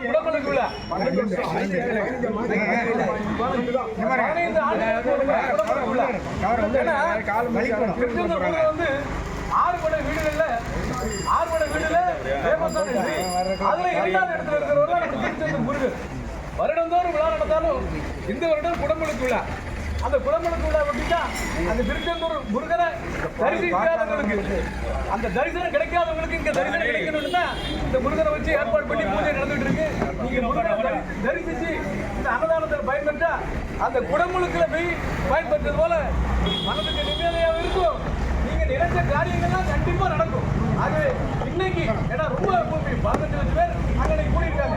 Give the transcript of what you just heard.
குடமலுக்கு விழா 15 ஆண்டுகளுக்கு திருச்செந்தூர் வந்து 6 படை வீடுகள்ல ஃபேமஸான அதுல 2வது இடத்துல இருக்கிறவர் தான் திருச்செந்தூர் முருகன். வருடந்தோறும் விழா நடந்தாலும் இந்த வருடம் குடமுழுக்கு விழா. அந்த குடமுழுக்கு விழா அப்படின்னா அந்த திருச்செந்தூர் முருகனை தரிசிக்காதவங்களுக்கு, அந்த தரிசனம் கிடைக்காதவங்களுக்கு இங்க தரிசனம் கிடைக்கணும்னு தான் இந்த முருகனை வச்சு ஏற்பாடு பண்ணி பூஜை நடந்துட்டு இருக்கு. நீங்க முருகனை தரிசிச்சு இந்த அன்னதானத்தில் பயன்பெற்றா அந்த குடமுழுக்குல போய் பயன்பெற்றது போல மனதுக்கு நிம்மதியாக இருக்கும். நீங்க நினைச்ச காரியங்கள்லாம் கண்டிப்பா நடக்கும். அது இன்னைக்கு ஏன்னா ரொம்ப 15 லட்சம் பேர் அங்கே கூடியிருக்காங்க.